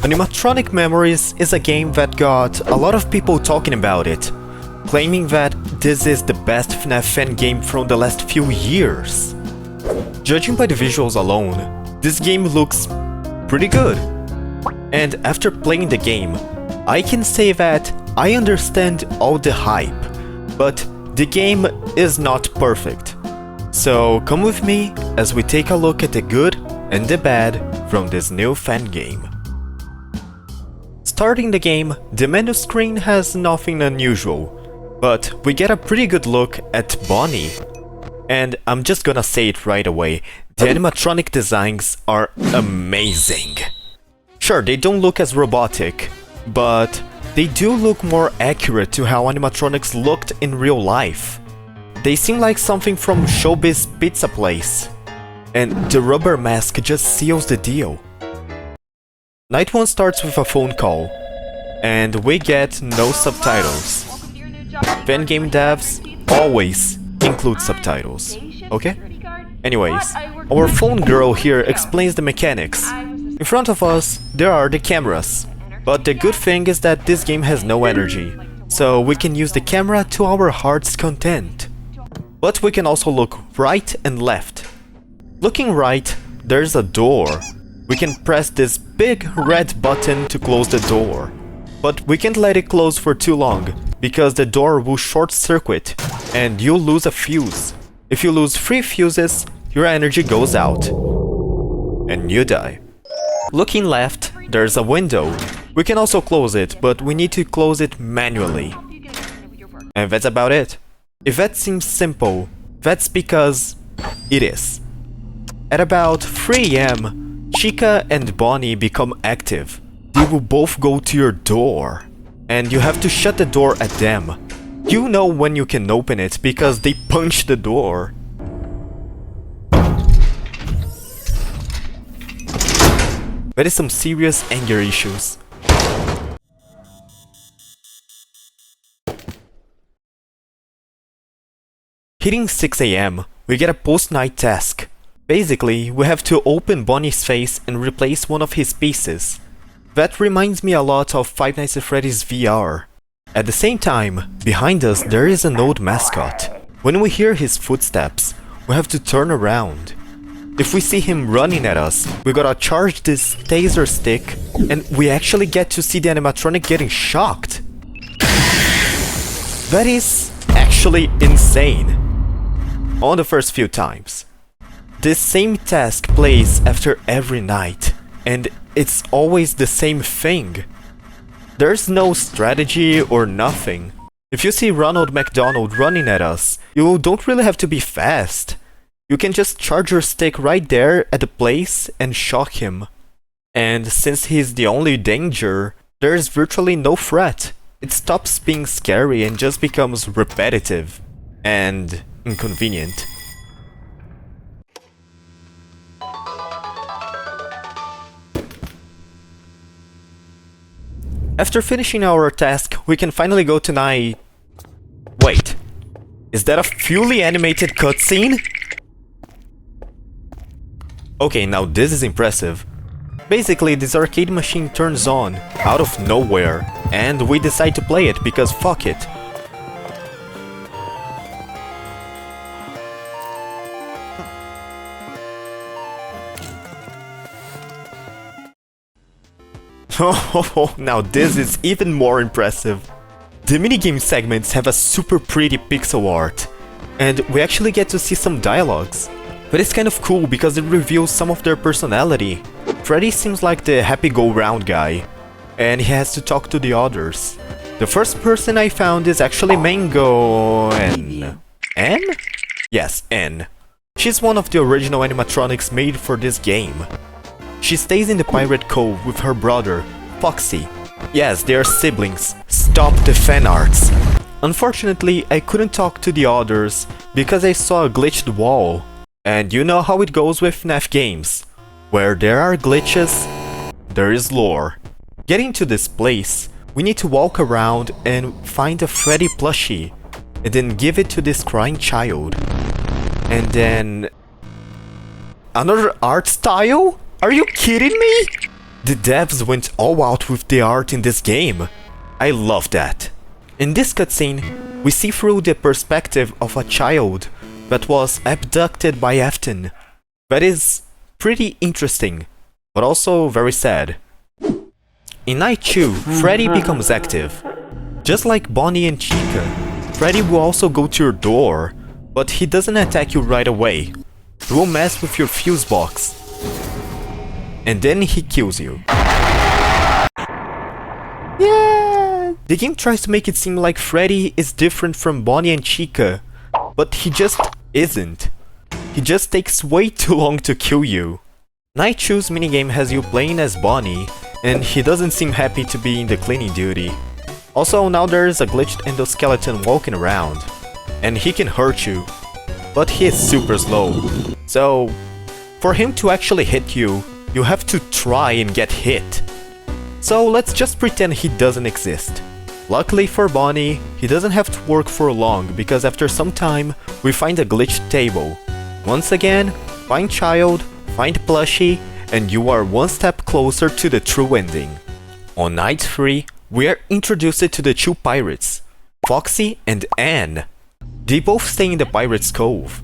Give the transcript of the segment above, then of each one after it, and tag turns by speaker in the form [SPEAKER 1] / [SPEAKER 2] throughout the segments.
[SPEAKER 1] Animatronic Memories is a game that got a lot of people talking about it, claiming that this is the best FNAF fan game from the last few years. Judging by the visuals alone, this game looks pretty good. And after playing the game, I can say that I understand all the hype, but the game is not perfect. So come with me as we take a look at the good and the bad from this new fan game. Starting the game, the menu screen has nothing unusual, but we get a pretty good look at Bonnie. And I'm just gonna say it right away, the animatronic designs are amazing. Sure, they don't look as robotic, but they do look more accurate to how animatronics looked in real life. They seem like something from Showbiz Pizza Place. And the rubber mask just seals the deal. Night 1 starts with a phone call, and we get no subtitles. Fan game devs always include subtitles, okay? Anyways, our phone girl here explains the mechanics. In front of us, there are the cameras, but the good thing is that this game has no energy, so we can use the camera to our heart's content. But we can also look right and left. Looking right, there's a door. We can press this big red button to close the door. But we can't let it close for too long, because the door will short circuit and you'll lose a fuse. If you lose 3 fuses, your energy goes out and you die. Looking left, there's a window. We can also close it, but we need to close it manually. And that's about it. If that seems simple, that's because it is. At about 3 AM, Chica and Bonnie become active. They will both go to your door, and you have to shut the door at them. You know when you can open it because they punch the door. That is some serious anger issues. Hitting 6 AM, we get a post-night task. Basically, we have to open Bonnie's face and replace one of his pieces. That reminds me a lot of Five Nights at Freddy's VR. At the same time, behind us there is an old mascot. When we hear his footsteps, we have to turn around. If we see him running at us, we gotta charge this taser stick, and we actually get to see the animatronic getting shocked. That is actually insane. On the first few times. This same task plays after every night, and it's always the same thing. There's no strategy or nothing. If you see Ronald McDonald running at us, you don't really have to be fast. You can just charge your stick right there at the place and shock him. And since he's the only danger, there's virtually no threat. It stops being scary and just becomes repetitive and inconvenient. After finishing our task, we can finally go to night... Wait, is that a fully animated cutscene? Okay, now this is impressive. Basically, this arcade machine turns on, out of nowhere, and we decide to play it because fuck it. Oh, now this is even more impressive. The minigame segments have a super pretty pixel art, and we actually get to see some dialogues. But it's kind of cool because it reveals some of their personality. Freddy seems like the happy-go-round guy, and he has to talk to the others. The first person I found is actually Mango... N? Yes, N. She's one of the original animatronics made for this game. She stays in the Pirate Cove with her brother, Foxy. Yes, they are siblings. Stop the fan arts. Unfortunately, I couldn't talk to the others because I saw a glitched wall. And you know how it goes with FNAF games. Where there are glitches, there is lore. Getting to this place, we need to walk around and find a Freddy plushie, and then give it to this crying child. And then... Another art style? Are you kidding me? The devs went all out with the art in this game. I love that. In this cutscene, we see through the perspective of a child that was abducted by Afton. That is pretty interesting, but also very sad. In Night 2, Freddy becomes active. Just like Bonnie and Chica, Freddy will also go to your door, but he doesn't attack you right away. He will mess with your fuse box. And then he kills you. Yeah! The game tries to make it seem like Freddy is different from Bonnie and Chica, but he just isn't. He just takes way too long to kill you. Night 2's minigame has you playing as Bonnie, and he doesn't seem happy to be in the cleaning duty. Also, now there's a glitched endoskeleton walking around, and he can hurt you, but he is super slow. So, for him to actually hit you, you have to try and get hit. So let's just pretend he doesn't exist. Luckily for Bonnie, he doesn't have to work for long because after some time, we find a glitched table. Once again, find child, find plushie, and you are one step closer to the true ending. On night 3, we are introduced to the two pirates, Foxy and Anne. They both stay in the Pirate's Cove.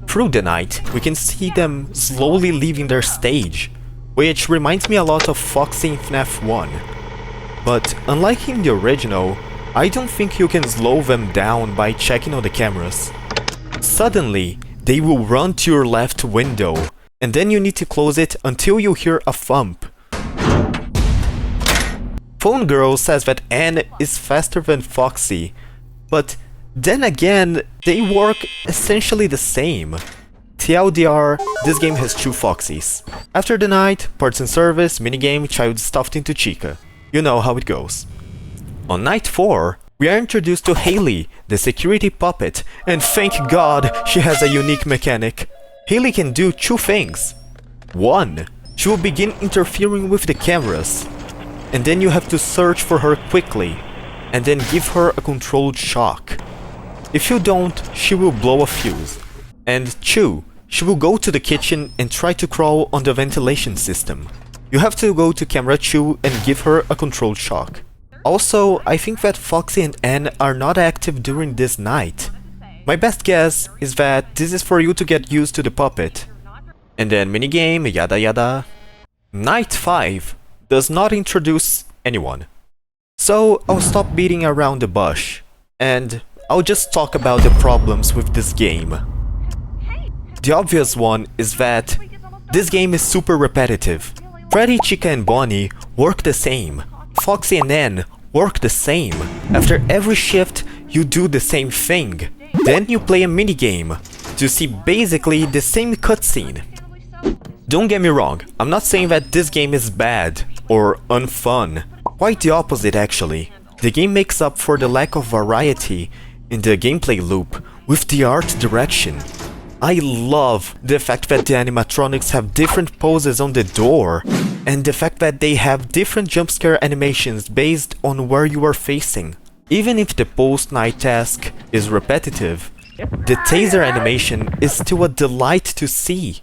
[SPEAKER 1] Through the night, we can see them slowly leaving their stage, which reminds me a lot of Foxy in FNAF 1. But unlike in the original, I don't think you can slow them down by checking on the cameras. Suddenly, they will run to your left window, and then you need to close it until you hear a thump. Phone Girl says that Anne is faster than Foxy, but then again, they work essentially the same. TLDR, this game has two Foxies. After the night, parts and service, minigame, child stuffed into Chica. You know how it goes. On night 4, we are introduced to Haley, the security puppet, and thank God she has a unique mechanic. Haley can do two things. One, she will begin interfering with the cameras, and then you have to search for her quickly, and then give her a controlled shock. If you don't, she will blow a fuse. And 2, she will go to the kitchen and try to crawl on the ventilation system. You have to go to camera 2 and give her a controlled shock. Also, I think that Foxy and Anne are not active during this night. My best guess is that this is for you to get used to the puppet. And then minigame, yada yada. Night 5 does not introduce anyone. So I'll stop beating around the bush, and I'll just talk about the problems with this game. The obvious one is that this game is super repetitive. Freddy, Chica and Bonnie work the same. Foxy and Anne work the same. After every shift, you do the same thing. Then you play a minigame to see basically the same cutscene. Don't get me wrong, I'm not saying that this game is bad or unfun. Quite the opposite actually. The game makes up for the lack of variety in the gameplay loop with the art direction. I love the fact that the animatronics have different poses on the door, and the fact that they have different jump scare animations based on where you are facing. Even if the post-night task is repetitive, the taser animation is still a delight to see.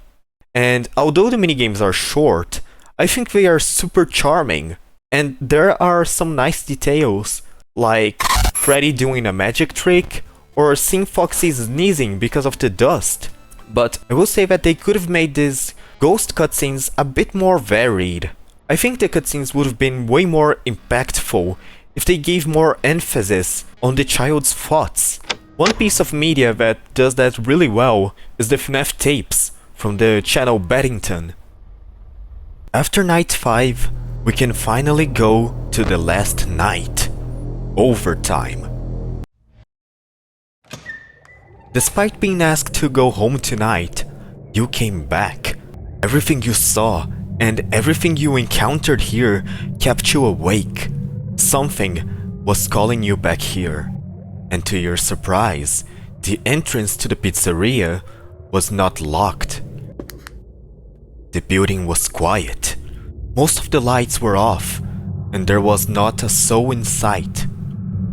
[SPEAKER 1] And although the minigames are short, I think they are super charming, and there are some nice details, like Freddy doing a magic trick, or seeing Foxy sneezing because of the dust. But I will say that they could have made these ghost cutscenes a bit more varied. I think the cutscenes would have been way more impactful if they gave more emphasis on the child's thoughts. One piece of media that does that really well is the FNAF tapes from the channel Beddington. After night 5, we can finally go to the last night. Overtime. Despite being asked to go home tonight, you came back. Everything you saw and everything you encountered here kept you awake. Something was calling you back here. And to your surprise, the entrance to the pizzeria was not locked. The building was quiet. Most of the lights were off, and there was not a soul in sight.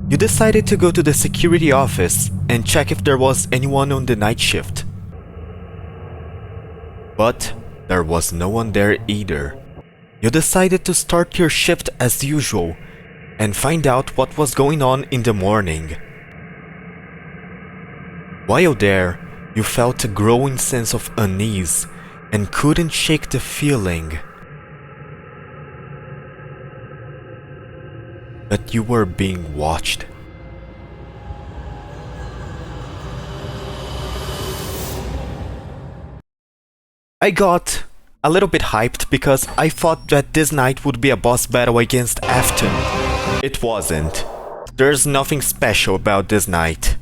[SPEAKER 1] You decided to go to the security office and check if there was anyone on the night shift. But there was no one there either. You decided to start your shift as usual and find out what was going on in the morning. While there, you felt a growing sense of unease and couldn't shake the feeling that you were being watched. I got a little bit hyped because I thought that this night would be a boss battle against Afton. It wasn't. There's nothing special about this night.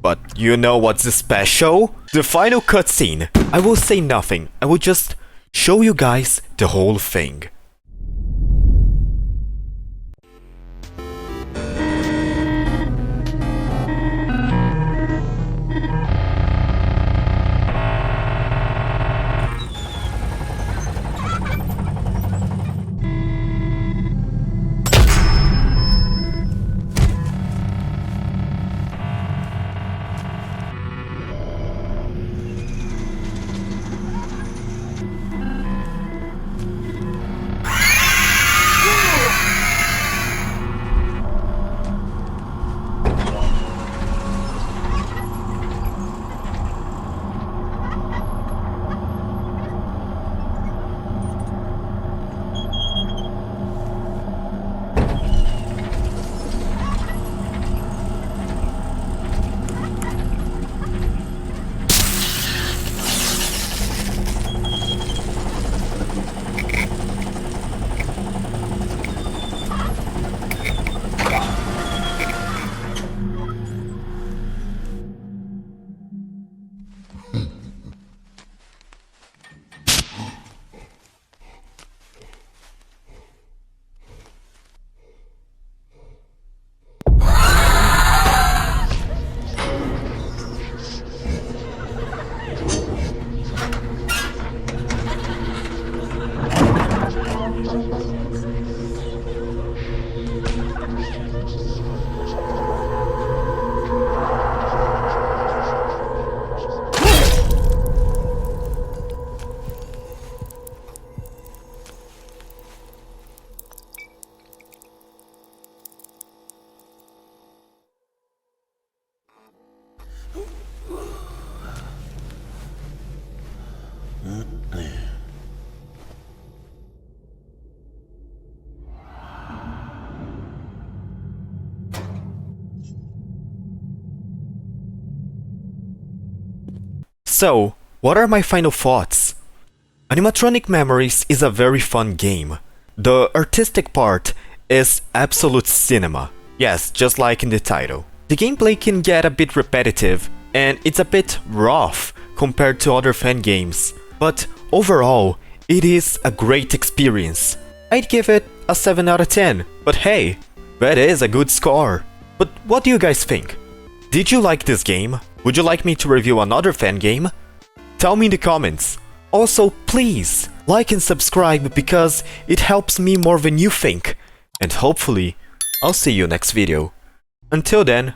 [SPEAKER 1] But you know what's special? The final cutscene. I will say nothing. I will just show you guys the whole thing. So, what are my final thoughts? Animatronic Memories is a very fun game. The artistic part is absolute cinema. Yes, just like in the title. The gameplay can get a bit repetitive, and it's a bit rough compared to other fan games. But overall, it is a great experience. I'd give it a 7 out of 10, but hey, that is a good score. But what do you guys think? Did you like this game? Would you like me to review another fan game? Tell me in the comments. Also, please, like and subscribe because it helps me more than you think. And hopefully, I'll see you next video. Until then,